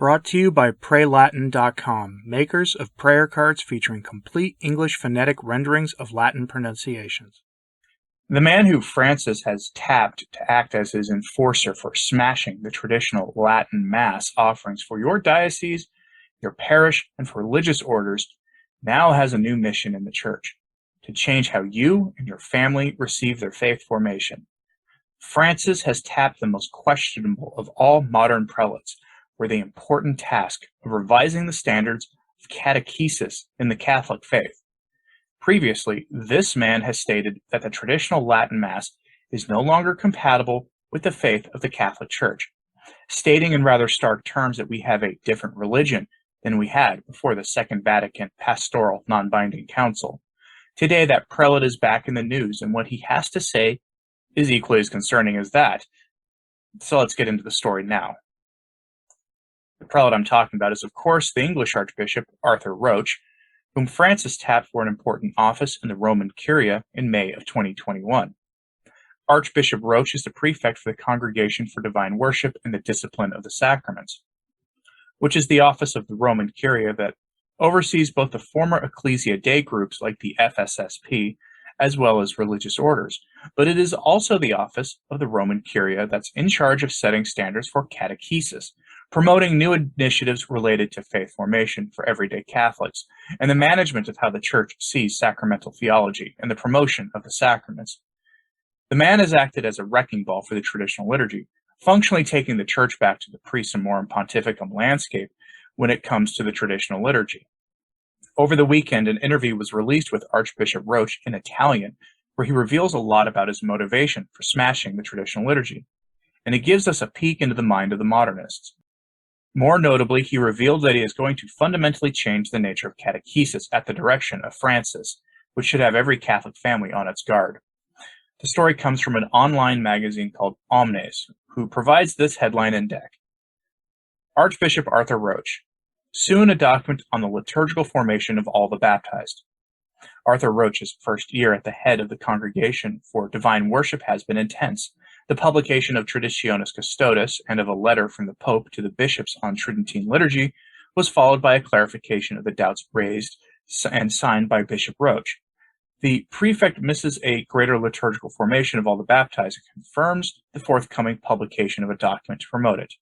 Brought to you by PrayLatin.com, makers of prayer cards featuring complete English phonetic renderings of Latin pronunciations. The man who Francis has tapped to act as his enforcer for smashing the traditional Latin Mass offerings for your diocese, your parish, and for religious orders now has a new mission in the Church: to change how you and your family receive their faith formation. Francis has tapped the most questionable of all modern prelates for the important task of revising the standards of catechesis in the Catholic faith. Previously, this man has stated that the traditional Latin Mass is no longer compatible with the faith of the Catholic Church, stating in rather stark terms that we have a different religion than we had before the Second Vatican Pastoral Non-Binding Council. Today, that prelate is back in the news, and what he has to say is equally as concerning as that. So let's get into the story now. The prelate I'm talking about is, of course, the English Archbishop Arthur Roche, whom Francis tapped for an important office in the Roman Curia in May of 2021. Archbishop Roche is the prefect for the Congregation for Divine Worship and the Discipline of the Sacraments, which is the office of the Roman Curia that oversees both the former Ecclesia Dei groups like the FSSP, as well as religious orders, but it is also the office of the Roman Curia that's in charge of setting standards for catechesis, promoting new initiatives related to faith formation for everyday Catholics, and the management of how the Church sees sacramental theology and the promotion of the sacraments. The man has acted as a wrecking ball for the traditional liturgy, functionally taking the Church back to the Praesumorum Pontificum landscape when it comes to the traditional liturgy. Over the weekend, an interview was released with Archbishop Roche in Italian, where he reveals a lot about his motivation for smashing the traditional liturgy, and it gives us a peek into the mind of the modernists. More notably, he revealed that he is going to fundamentally change the nature of catechesis at the direction of Francis, which should have every Catholic family on its guard. The story comes from an online magazine called Omnes, who provides this headline and deck. Archbishop Arthur Roche. Soon a document on the liturgical formation of all the baptized. Arthur Roche's first year at the head of the Congregation for Divine Worship has been intense. The publication of Traditionis Custodes and of a letter from the Pope to the bishops on Tridentine liturgy was followed by a clarification of the doubts raised and signed by Bishop Roche. The prefect misses a greater liturgical formation of all the baptized and confirms the forthcoming publication of a document to promote it.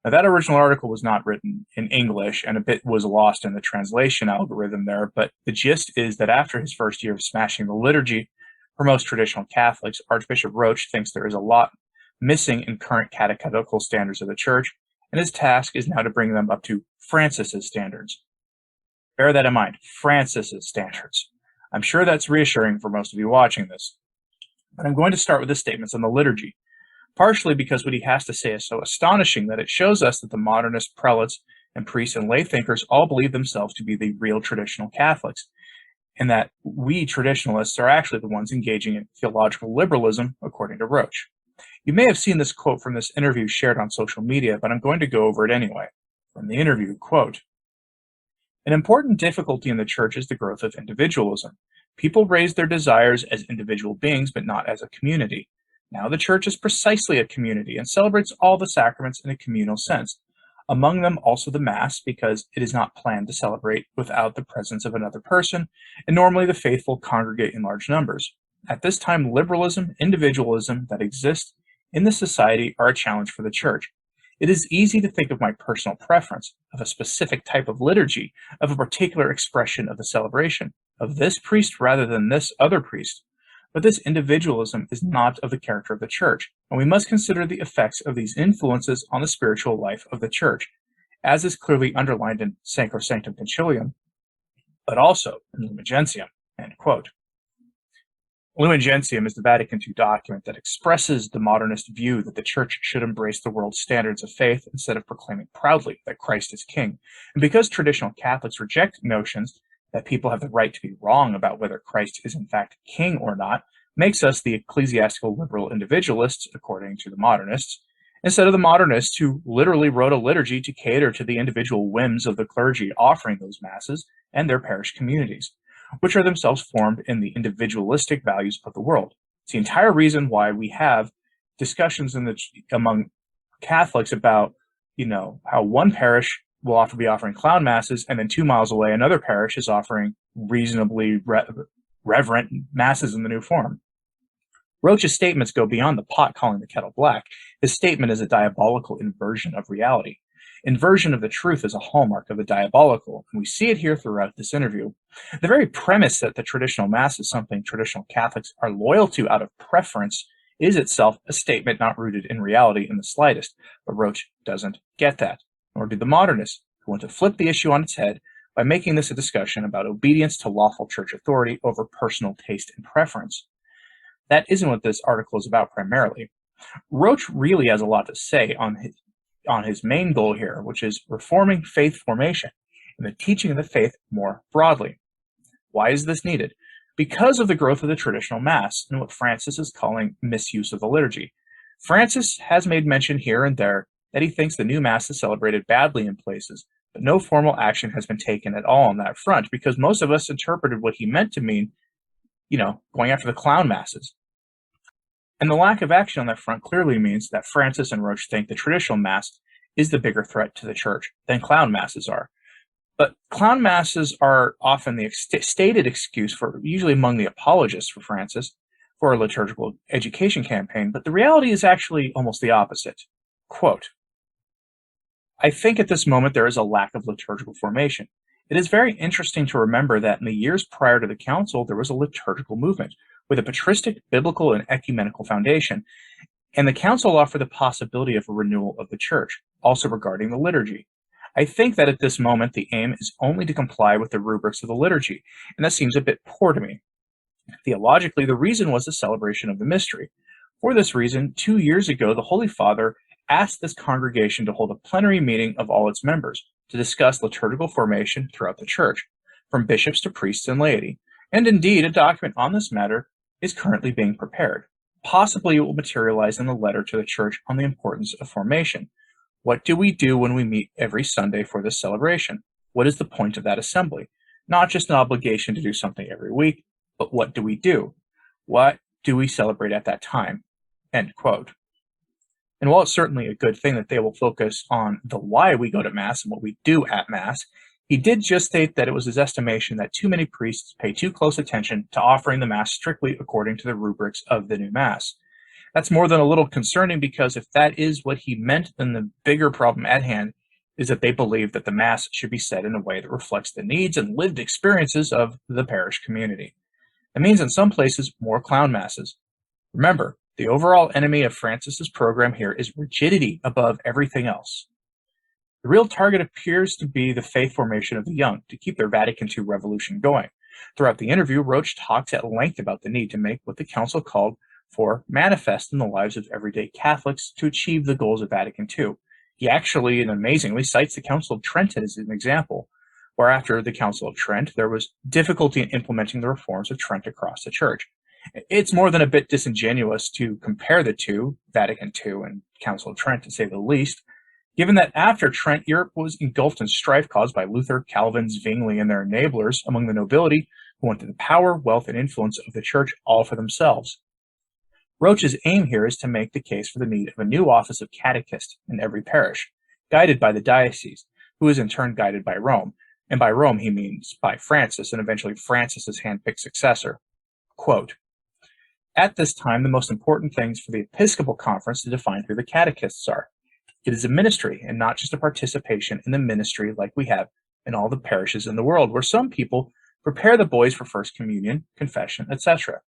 Now, that original article was not written in English, and a bit was lost in the translation algorithm there, but the gist is that after his first year of smashing the liturgy for most traditional Catholics, Archbishop Roche thinks there is a lot missing in current catechetical standards of the Church, and his task is now to bring them up to Francis's standards. Bear that in mind, Francis's standards. I'm sure that's reassuring for most of you watching this. But I'm going to start with his statements on the liturgy, partially because what he has to say is so astonishing that it shows us that the modernist prelates and priests and lay thinkers all believe themselves to be the real traditional Catholics, and that we traditionalists are actually the ones engaging in theological liberalism, according to Roche. You may have seen this quote from this interview shared on social media, but I'm going to go over it anyway. From the interview, quote, "An important difficulty in the Church is the growth of individualism. People raise their desires as individual beings, but not as a community. Now the Church is precisely a community and celebrates all the sacraments in a communal sense, among them also the Mass, because it is not planned to celebrate without the presence of another person, and normally the faithful congregate in large numbers. At this time, liberalism, individualism that exist in the society are a challenge for the Church. It is easy to think of my personal preference, of a specific type of liturgy, of a particular expression of the celebration, of this priest rather than this other priest. But this individualism is not of the character of the Church, and we must consider the effects of these influences on the spiritual life of the Church, as is clearly underlined in Sacrosanctum Concilium, but also in Lumen Gentium." End quote. Lumen Gentium is the Vatican II document that expresses the modernist view that the Church should embrace the world's standards of faith instead of proclaiming proudly that Christ is King. And because traditional Catholics reject notions that people have the right to be wrong about whether Christ is in fact king or not, makes us the ecclesiastical liberal individualists, according to the modernists, instead of the modernists who literally wrote a liturgy to cater to the individual whims of the clergy offering those masses and their parish communities, which are themselves formed in the individualistic values of the world. It's the entire reason why we have discussions among Catholics about how one parish will be offering clown masses, and then 2 miles away, another parish is offering reasonably reverent masses in the new form. Roche's statements go beyond the pot calling the kettle black. His statement is a diabolical inversion of reality. Inversion of the truth is a hallmark of the diabolical, and we see it here throughout this interview. The very premise that the traditional Mass is something traditional Catholics are loyal to out of preference is itself a statement not rooted in reality in the slightest, but Roche doesn't get that, nor do the modernists, who want to flip the issue on its head by making this a discussion about obedience to lawful church authority over personal taste and preference. That isn't what this article is about primarily. Roche really has a lot to say on his main goal here, which is reforming faith formation and the teaching of the faith more broadly. Why is this needed? Because of the growth of the traditional Mass and what Francis is calling misuse of the liturgy. Francis has made mention here and there that he thinks the new Mass is celebrated badly in places, but no formal action has been taken at all on that front, because most of us interpreted what he meant to mean, going after the clown masses. And the lack of action on that front clearly means that Francis and Roche think the traditional Mass is the bigger threat to the Church than clown masses are. But clown masses are often the stated excuse usually among the apologists for Francis, for a liturgical education campaign, but the reality is actually almost the opposite. Quote, I think at this moment there is a lack of liturgical formation. It is very interesting to remember that in the years prior to the Council, there was a liturgical movement with a patristic, biblical, and ecumenical foundation, and the Council offered the possibility of a renewal of the Church, also regarding the liturgy. I think that at this moment the aim is only to comply with the rubrics of the liturgy, and that seems a bit poor to me. Theologically, the reason was the celebration of the mystery. For this reason, 2 years ago, the Holy Father asked this congregation to hold a plenary meeting of all its members to discuss liturgical formation throughout the Church, from bishops to priests and laity, and indeed a document on this matter is currently being prepared. Possibly it will materialize in a letter to the Church on the importance of formation. What do we do when we meet every Sunday for this celebration? What is the point of that assembly? Not just an obligation to do something every week, but what do we do? What do we celebrate at that time? End quote. And while it's certainly a good thing that they will focus on the why we go to Mass and what we do at Mass, he did just state that it was his estimation that too many priests pay too close attention to offering the Mass strictly according to the rubrics of the new Mass. That's more than a little concerning, because if that is what he meant, then the bigger problem at hand is that they believe that the Mass should be said in a way that reflects the needs and lived experiences of the parish community. That means in some places more clown masses. Remember, the overall enemy of Francis's program here is rigidity above everything else. The real target appears to be the faith formation of the young to keep their Vatican II revolution going. Throughout the interview, Roche talks at length about the need to make what the Council called for manifest in the lives of everyday Catholics to achieve the goals of Vatican II. He actually and amazingly cites the Council of Trent as an example, where after the Council of Trent, there was difficulty in implementing the reforms of Trent across the Church. It's more than a bit disingenuous to compare the two, Vatican II and Council of Trent, to say the least, given that after Trent, Europe was engulfed in strife caused by Luther, Calvin, Zwingli, and their enablers among the nobility who wanted the power, wealth, and influence of the Church all for themselves. Roche's aim here is to make the case for the need of a new office of catechist in every parish, guided by the diocese, who is in turn guided by Rome, and by Rome he means by Francis and eventually Francis's handpicked successor. Quote, at this time, the most important things for the Episcopal Conference to define who the catechists are. It is a ministry and not just a participation in the ministry like we have in all the parishes in the world, where some people prepare the boys for First Communion, confession, etc.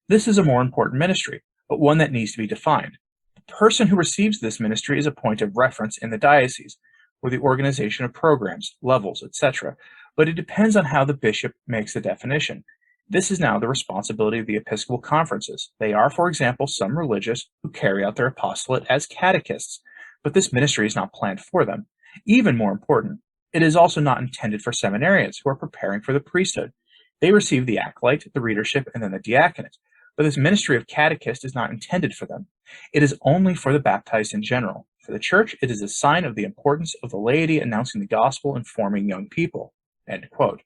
This is a more important ministry, but one that needs to be defined. The person who receives this ministry is a point of reference in the diocese, or the organization of programs, levels, etc., but it depends on how the bishop makes the definition. This is now the responsibility of the Episcopal conferences. They are, for example, some religious who carry out their apostolate as catechists, but this ministry is not planned for them. Even more important, it is also not intended for seminarians who are preparing for the priesthood. They receive the acolyte, the readership, and then the diaconate, but this ministry of catechist is not intended for them. It is only for the baptized in general. For the Church, it is a sign of the importance of the laity announcing the gospel and forming young people. End quote.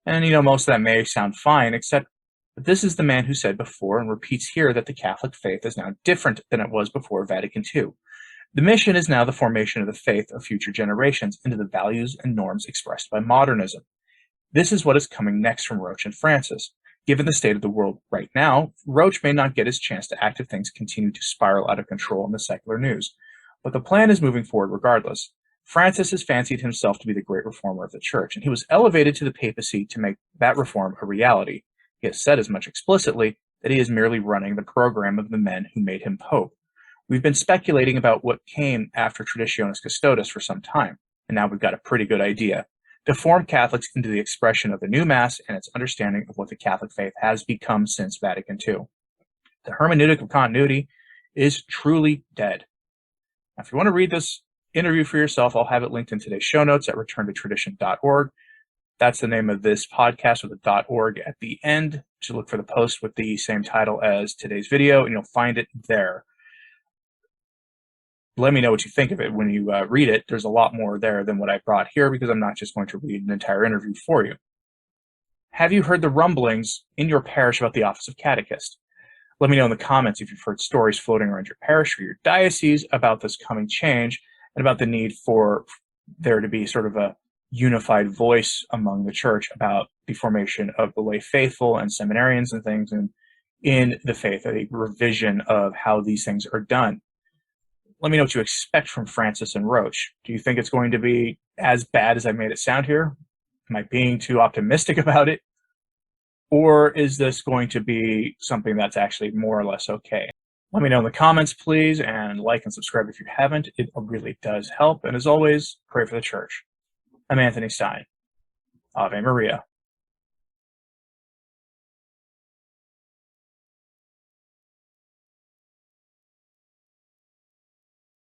And most of that may sound fine, except that this is the man who said before and repeats here that the Catholic faith is now different than it was before Vatican II. The mission is now the formation of the faith of future generations into the values and norms expressed by modernism. This is what is coming next from Roche and Francis. Given the state of the world right now, Roche may not get his chance to act if things continue to spiral out of control in the secular news. But the plan is moving forward regardless. Francis has fancied himself to be the great reformer of the church, and he was elevated to the papacy to make that reform a reality. He has said as much explicitly that he is merely running the program of the men who made him pope. We've been speculating about what came after Traditionis Custodes for some time, and now we've got a pretty good idea. To form Catholics into the expression of the new Mass and its understanding of what the Catholic faith has become since Vatican II. The hermeneutic of continuity is truly dead. Now, if you want to read this interview for yourself, I'll have it linked in today's show notes at returntotradition.org. That's the name of this podcast with a .org at the end. Just look for the post with the same title as today's video, and you'll find it there. Let me know what you think of it when you read it. There's a lot more there than what I brought here because I'm not just going to read an entire interview for you. Have you heard the rumblings in your parish about the office of catechist? Let me know in the comments if you've heard stories floating around your parish or your diocese about this coming change and about the need for there to be sort of a unified voice among the church about the formation of the lay faithful and seminarians and things, and in the faith, a revision of how these things are done. Let me know what you expect from Francis and Roche. Do you think it's going to be as bad as I made it sound here? Am I being too optimistic about it? Or is this going to be something that's actually more or less okay? Let me know in the comments, please, and like and subscribe if you haven't. It really does help. And as always, pray for the church. I'm Anthony Stine. Ave Maria.